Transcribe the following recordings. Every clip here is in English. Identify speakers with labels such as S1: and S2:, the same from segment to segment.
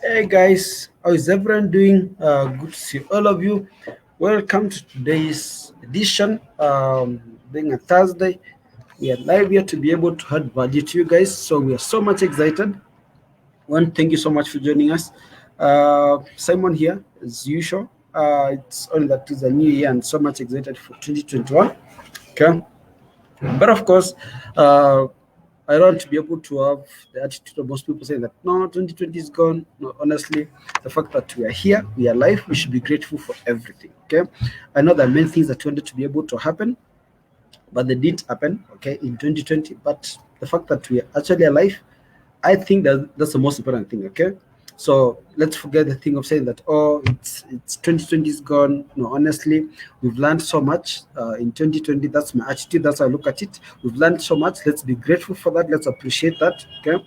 S1: Hey guys, how is everyone doing? Good to see all of you. Welcome to today's edition. Being a Thursday, we are live here to be able to add value to you guys. So we are so much excited. One, thank you so much for joining us. Simon here, as usual. It's only that it's a new year and so much excited for 2021. Okay, but of course, uh, I don't want to be able to have the attitude of most people saying that no, 2020 is gone. No, honestly, the fact that we are here, we are alive, we should be grateful for everything. Okay, I know there are many things that wanted to be able to happen, but they didn't happen. Okay, in 2020, but the fact that we are actually alive, I think that that's the most important thing. Okay, so let's forget the thing of saying that oh, it's 2020 is gone. No, honestly, we've learned so much in 2020. That's my attitude. That's how I look at it. We've learned so much. Let's be grateful for that. Let's appreciate that. Okay.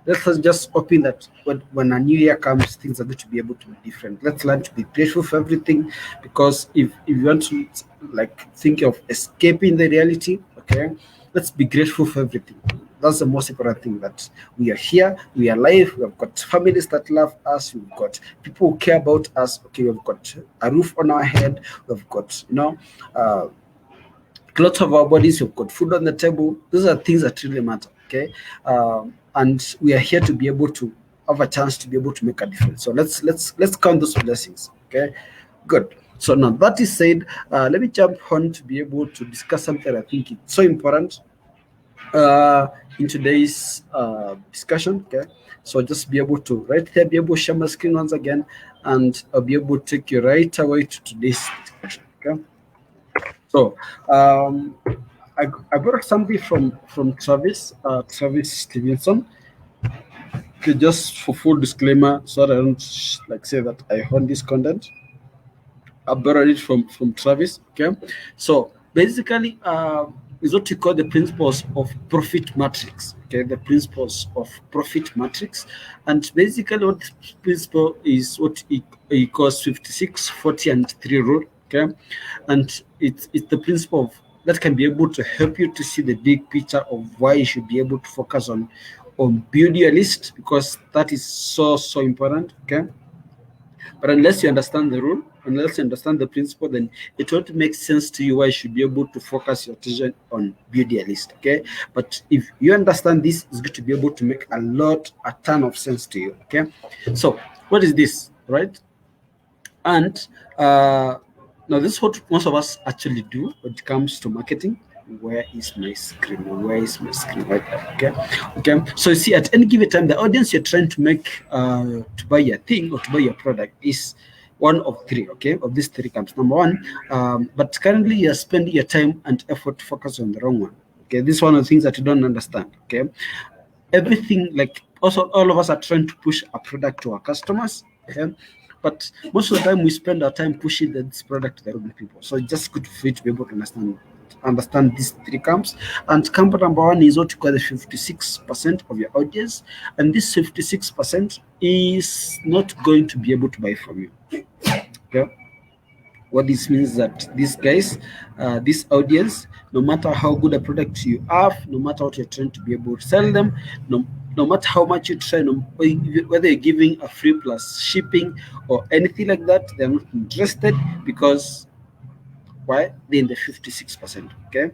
S1: Let's just open that when a new year comes, things are going to be able to be different. Let's learn to be grateful for everything, because if you want to like think of escaping the reality, okay, let's be grateful for everything. That's the most important thing, that we are here, we are alive, we have got families that love us, we've got people who care about us. Okay, we've got a roof on our head, we've got, uh, clothes of our bodies, we've got food on the table. Those are things that really matter. Okay, and we are here to be able to have a chance to be able to make a difference. So let's count those blessings. Okay, good. So now that is said, let me jump on to be able to discuss something I think it's so important uh, in today's discussion. Okay, so just be able to right there, be able to share my screen once again, and I'll be able to take you right away to today's discussion. Okay, so I got something from Travis Stevenson. Okay, just for full disclaimer, so that I don't like say that I own this content. I borrowed it from Travis. Okay, so basically, is what we call the principles of profit matrix. Okay, the principles of profit matrix, and basically, what this principle is, what he calls 56, 40, and 3 rule. Okay, and it's the principle of that can be able to help you to see the big picture of why you should be able to focus on build your list, because that is so important. Okay, but unless you understand the rule, unless you understand the principle, then it won't make sense to you why you should be able to focus your attention on build your list. Okay, but if you understand this, it's going to be able to make a ton of sense to you. Okay, so what is this, right? And now this is what most of us actually do when it comes to marketing. Where is my screen? Where is my screen? Right there. Okay. Okay. So you see, at any given time, the audience you're trying to make to buy your thing or to buy your product is one of three. Okay, of these three camps. Number one, but currently you're spending your time and effort to focus on the wrong one. Okay, this is one of the things that you don't understand. Okay, everything, like also all of us are trying to push a product to our customers. Okay, but most of the time we spend our time pushing this product to the wrong people. So it's just good for you to be able to understand these three camps. And camp number one is what you call the 56% of your audience, and this 56% is not going to be able to buy from you. Okay, what this means that these guys, this audience, no matter how good a product you have, no matter what you're trying to be able to sell them, no matter how much you try, whether you're giving a free plus shipping or anything like that, they're not interested, because why? They're in the 56%. Okay,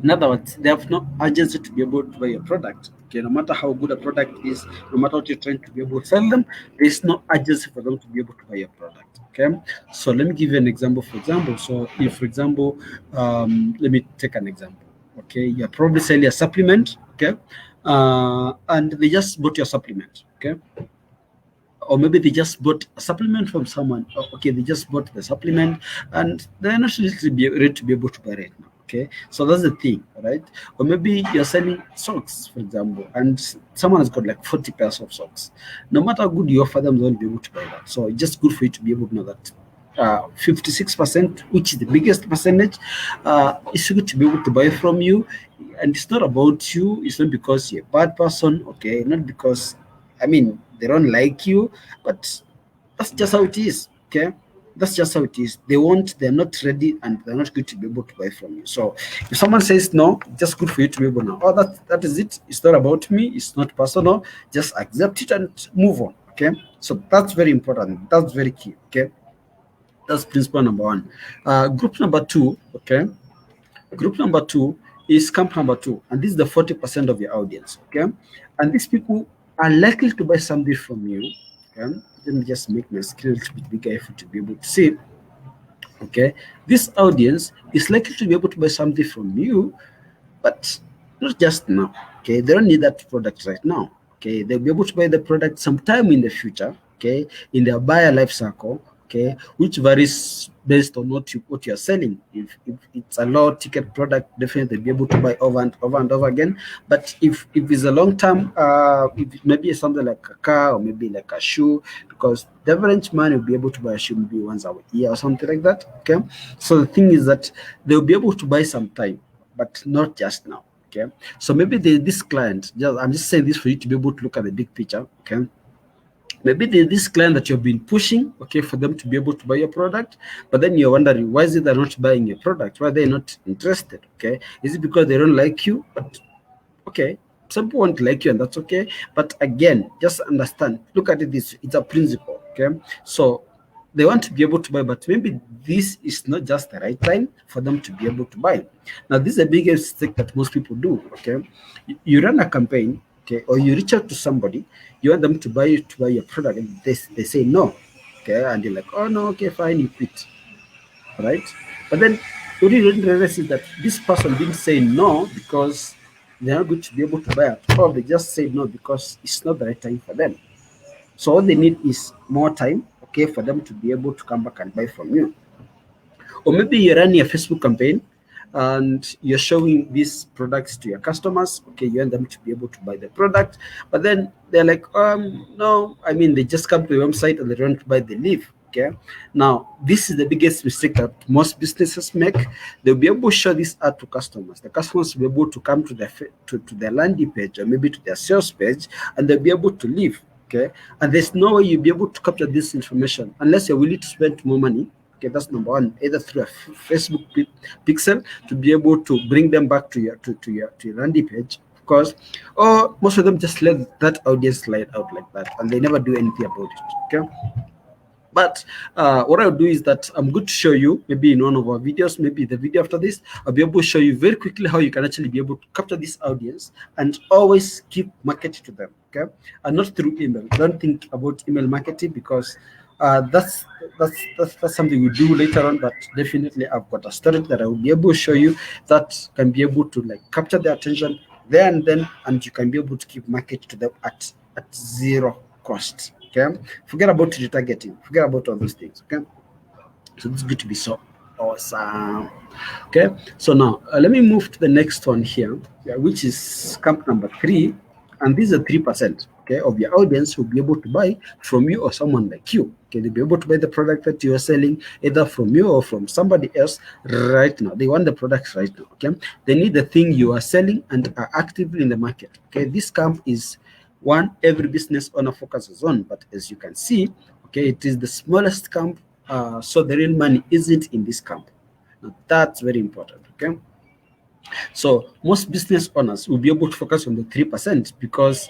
S1: in other words, they have no urgency to be able to buy your product. Okay, no matter how good a product is, no matter what you're trying to be able to sell them, there's no urgency for them to be able to buy your product. Okay, so let me give you an example. For example, so if, for example, let me take an example. Okay, you're probably selling a supplement. Okay, and they just bought your supplement. Okay, or maybe they just bought a supplement from someone. Okay, they just bought the supplement and they're not ready to be able to buy it now. Okay, so that's the thing, right? Or maybe you're selling socks, for example, and someone has got like 40 pairs of socks. No matter how good you offer them, they won't be able to buy that. So it's just good for you to be able to know that 56%, which is the biggest percentage, is good to be able to buy from you. And it's not about you, it's not because you're a bad person, okay, not because, I mean, they don't like you, but that's just how it is. Okay, that's just how it is. They're not ready, and they're not going to be able to buy from you. So if someone says no, just good for you to be able to know, oh, that is it. It's not about me. It's not personal. Just accept it and move on. Okay, so that's very important. That's very key. Okay, that's principle number one. Group number two. Okay, group number two is camp number two, and this is the 40% of your audience. Okay, and these people are likely to buy something from you. Okay, let me just make my screen a little bit bigger for to be able to see. Okay, this audience is likely to be able to buy something from you, but not just now. Okay, they don't need that product right now. Okay, they'll be able to buy the product sometime in the future. Okay, in their buyer life cycle. Okay, which varies based on what you're selling. If it's a low ticket product, definitely be able to buy over and over and over again. But if it's a long term, if it maybe something like a car or maybe like a shoe, because the average man will be able to buy a shoe maybe once a year or something like that. Okay, so the thing is that they'll be able to buy sometime, but not just now. Okay, so maybe this client, I'm just saying this for you to be able to look at the big picture. Okay, maybe this client that you've been pushing, okay, for them to be able to buy your product, but then you're wondering, why is it they're not buying your product? Why are they not interested? Okay, is it because they don't like you? But Okay, some people won't like you, and that's okay. But again, just understand, look at it this, it's a principle. Okay, so they want to be able to buy, but maybe this is not just the right time for them to be able to buy. Now, this is the biggest mistake that most people do. Okay, you run a campaign, okay, or you reach out to somebody, you want them to buy your product, and they say no. Okay, and you're like, oh no, okay, fine, you quit, right? But then what you don't realize is that this person didn't say no because they're not going to be able to buy at all. They just say no because it's not the right time for them. So all they need is more time, okay, for them to be able to come back and buy from you. Or maybe you're running a Facebook campaign and you're showing these products to your customers. Okay, you want them to be able to buy the product, but then they're like, no, I mean, they just come to the website and they don't buy, they leave. Okay, now this is the biggest mistake that most businesses make. They'll be able to show this ad to customers. The customers will be able to come to to their landing page or maybe to their sales page, and they'll be able to leave. Okay, and there's no way you'll be able to capture this information unless you're willing to spend more money. Okay, that's number one. Either through a Facebook pixel to be able to bring them back to your landing page, of course, or most of them just let that audience slide out like that, and they never do anything about it. Okay, but what I'll do is that I'm going to show you maybe in one of our videos, maybe the video after this, I'll be able to show you very quickly how you can actually be able to capture this audience and always keep marketing to them. Okay, and not through email. Don't think about email marketing because that's something we do later on. But definitely, I've got a story that I will be able to show you that can be able to like capture their attention there and then, and you can be able to keep marketing to them at zero cost. Okay, forget about retargeting, forget about all those things. Okay, so it's good to be so awesome. Okay, so now let me move to the next one here, yeah, which is camp number 3, and this is a 3%, okay, of your audience will be able to buy from you or someone like you. Okay, they'll be able to buy the product that you are selling either from you or from somebody else right now. They want the products right now. Okay, they need the thing you are selling and are actively in the market. Okay, this camp is one every business owner focuses on, but as you can see, okay, it is the smallest camp, so the real money isn't in this camp. Now that's very important. Okay, so most business owners will be able to focus on the 3% because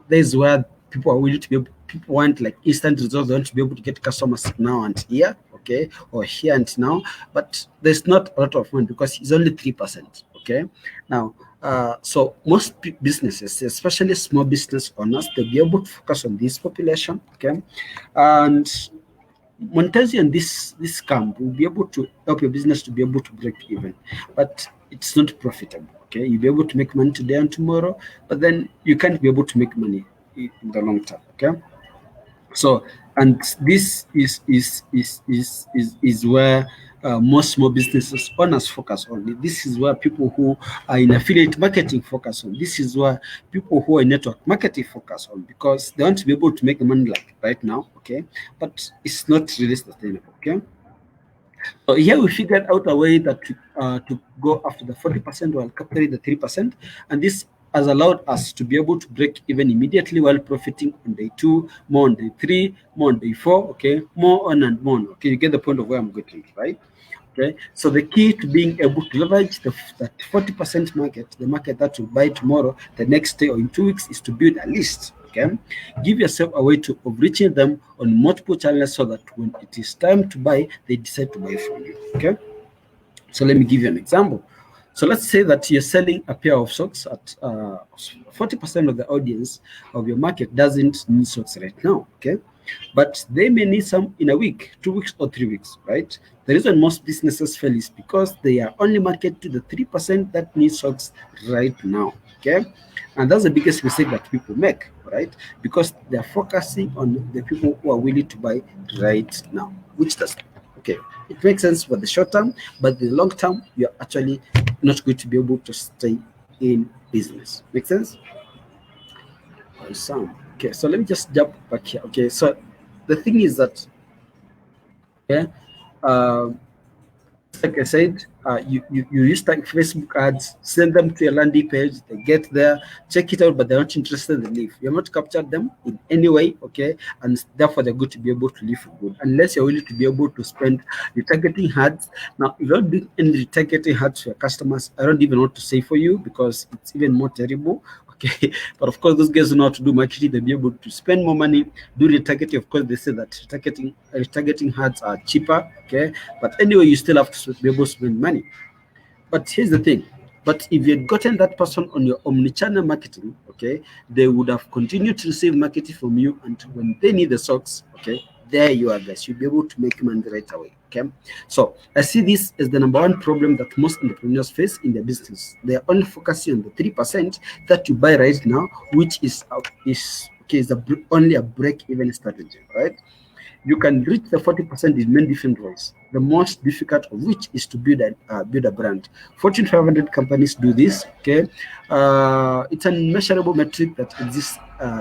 S1: there's where people are willing to be able, people want like instant results. They want to be able to get customers now and here, okay, or here and now, but there's not a lot of money because it's only 3%. Okay, now so most businesses, especially small business owners, they'll be able to focus on this population. Okay, and monetizing this camp will be able to help your business to be able to break even, but it's not profitable. Okay, you'll be able to make money today and tomorrow, but then you can't be able to make money in the long term. Okay, so, and this is where most small businesses owners focus on. This is where people who are in affiliate marketing focus on. This is where people who are in network marketing focus on because they want to be able to make the money like right now. Okay, but it's not really sustainable. Okay, so here we figured out a way that to go after the 40% while capturing the 3%, and this has allowed us to be able to break even immediately while profiting on day 2, more on day 3, more on day 4. Okay, more on and more on. Okay, you get the point of where I'm going, right? Okay, so the key to being able to leverage that 40% market, the market that will buy tomorrow, the next day, or in 2 weeks, is to build a list. Okay, give yourself a way of reaching them on multiple channels so that when it is time to buy, they decide to buy from you. Okay, so let me give you an example. So let's say that you're selling a pair of socks at 40% of the audience of your market doesn't need socks right now. Okay, but they may need some in a week, 2 weeks, or 3 weeks, right? The reason most businesses fail is because they are only marketed to the 3% that need socks right now. Okay, and that's the biggest mistake that people make, right? Because they're focusing on the people who are willing to buy right now, which does okay. It makes sense for the short term, but the long term, you're actually not going to be able to stay in business. Make sense? Awesome. Okay, so let me just jump back here. Okay, so the thing is that, yeah, uh, like I said, you use like Facebook ads, send them to a landing page, they get there, check it out, but they're not interested, they leave. You're not captured them in any way, okay? And therefore they're going to be able to leave for good, unless you're willing to be able to spend retargeting ads. Now, if you don't do any retargeting ads for your customers, I don't even want to say for you because it's even more terrible. Okay, but of course, those guys know how to do marketing. They'll be able to spend more money, do retargeting. Of course, they say that retargeting ads are cheaper. Okay, but anyway, you still have to be able to spend money. But here's the thing. But if you had gotten that person on your omni-channel marketing, okay, they would have continued to receive marketing from you, and when they need the socks, okay, there you are, guys. You'll be able to make money right away. Okay, so I see this as the number one problem that most entrepreneurs face in their business. They are only focusing on the 3% that you buy right now, which is okay, is only a break-even strategy, right? You can reach the 40% in many different ways. The most difficult of which is to build a brand. Fortune 500 companies do this. Okay, it's an unmeasurable metric that exists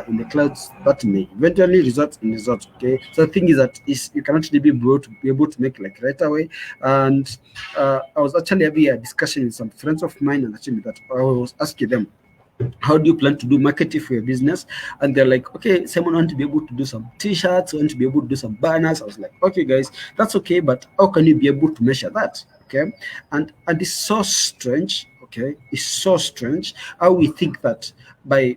S1: in the clouds that may eventually result in results. Okay, so the thing is that you cannot really be able to make like right away. And I was actually having a discussion with some friends of mine, and actually that I was asking them, how do you plan to do marketing for your business? And they're like, okay, someone want to be able to do some t-shirts, want to be able to do some banners. I was like, okay guys, that's okay, but how can you be able to measure that? Okay, and it's so strange. Okay, it's so strange how we think that by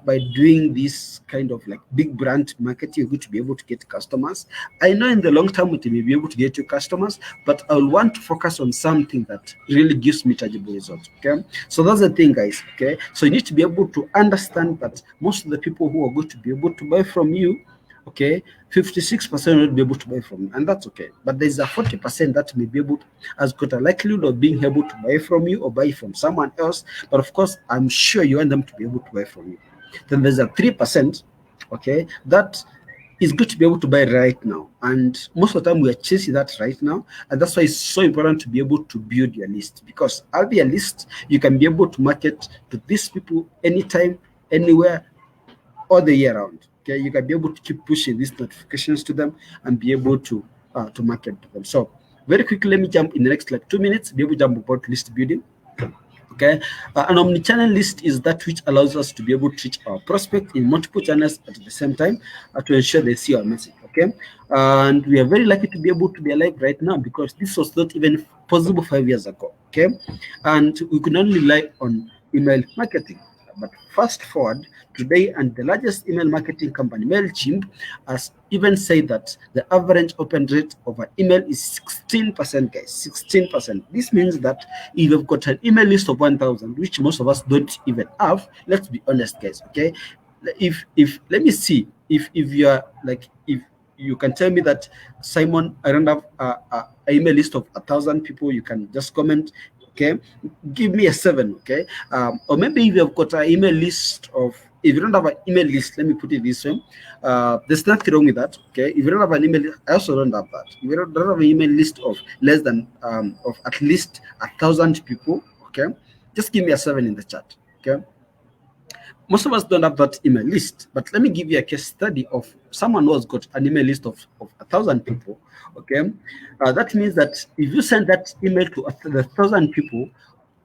S1: by doing this kind of like big brand marketing, you're going to be able to get customers. I know in the long term it may be able to get you customers, but I will want to focus on something that really gives me tangible results. Okay, so that's the thing, guys. Okay, so you need to be able to understand that most of the people who are going to be able to buy from you, okay, 56% will be able to buy from you, and that's okay. But there's a 40% that may be able to, has got a likelihood of being able to buy from you or buy from someone else. But of course, I'm sure you want them to be able to buy from you. Then there's a 3%, okay, that is good to be able to buy right now. And most of the time we are chasing that right now. And that's why it's so important to be able to build your list, because having a list, you can be able to market to these people anytime, anywhere, all the year round. Okay, you can be able to keep pushing these notifications to them and be able to market to them. So very quickly, let me jump in the next like 2 minutes, be able to jump about list building. Okay, an omni-channel list is that which allows us to be able to reach our prospect in multiple channels at the same time to ensure they see our message. Okay, and we are very lucky to be able to be alive right now because this was not even possible 5 years ago. Okay, and we could only rely on email marketing. But fast forward today, and the largest email marketing company, MailChimp, has even said that the average open rate of an email is 16%, guys. 16%. This means that if you've got an email list of 1,000, which most of us don't even have, let's be honest, guys. Okay, if let me see if you are like if you can tell me that, Simon, I don't have a email list of 1,000 people, you can just comment. Okay, give me a 7. Okay, or maybe if you've got an email list of, if you don't have an email list, let me put it this way, there's nothing wrong with that. Okay, if you don't have an email list, I also don't have that. If you don't have an email list of less than of at least 1,000 people, okay, just give me a 7 in the chat. Okay, most of us don't have that email list, but let me give you a case study of someone who has got an email list of 1,000 people. Okay, that means that if you send that email to 1,000 people,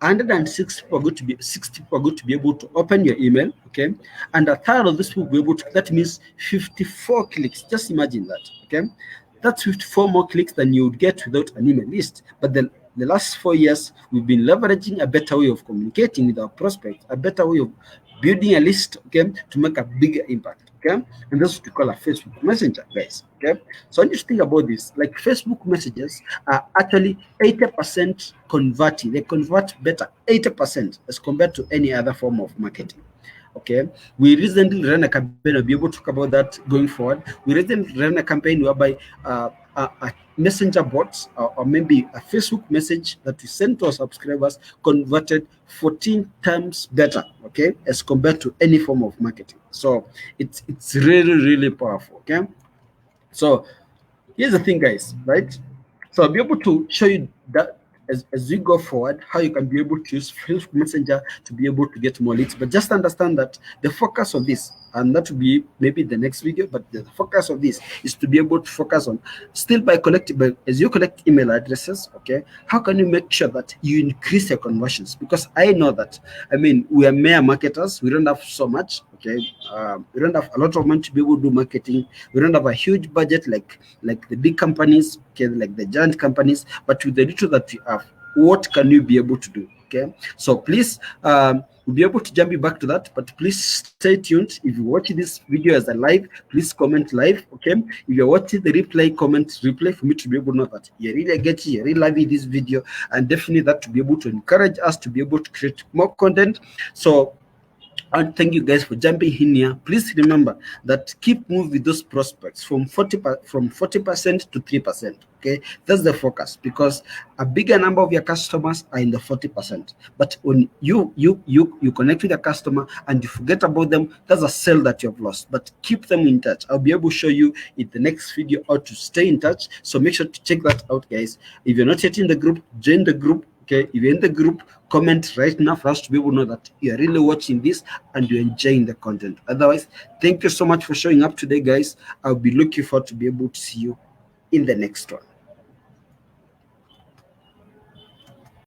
S1: 106 people are going to be 60 people are going to be able to open your email. Okay, and a third of these people will be able to, that means 54 clicks. Just imagine that. Okay, that's 54 more clicks than you would get without an email list. But the last 4 years, we've been leveraging a better way of communicating with our prospects, a better way of building a list, okay, to make a bigger impact. Okay, and that's what we call a Facebook Messenger, guys. Okay, so I need to think about this. Like Facebook messages are actually 80% converting. They convert better 80% as compared to any other form of marketing. Okay, we recently ran a campaign. I'll be able to talk about that going forward. We recently ran a campaign whereby a messenger bots or maybe a Facebook message that we sent to our subscribers converted 14 times better, okay, as compared to any form of marketing. So it's really powerful. Okay, so here's the thing, guys, right? So I'll be able to show you that as we go forward, how you can be able to use Facebook Messenger to be able to get more leads. But just understand that the focus of this, and that will be maybe the next video. But the focus of this is to be able to focus on still by collecting, but as you collect email addresses, okay, how can you make sure that you increase your conversions? Because I know that, I mean, we are mere marketers, we don't have so much, okay, we don't have a lot of money to be able to do marketing, we don't have a huge budget like the big companies, okay, like the giant companies, but with the little that we have, what can you be able to do? Okay, so please, we'll be able to jump you back to that, but please stay tuned. If you watch this video as a live, please comment live. Okay, if you're watching the replay, comment replay for me to be able to know that you really get it, you really love this video, and definitely that to be able to encourage us to be able to create more content. So, and thank you guys for jumping in here. Please remember that keep moving with those prospects from 40% to 3%. Okay, that's the focus, because a bigger number of your customers are in the 40%. But when you connect with a customer and you forget about them, that's a sale that you have lost. But keep them in touch. I'll be able to show you in the next video how to stay in touch. So make sure to check that out, guys. If you're not yet in the group, join the group. Okay, if you're in the group, comment right now for us to be able to know that you're really watching this and you're enjoying the content. Otherwise, thank you so much for showing up today, guys. I'll be looking forward to be able to see you in the next one.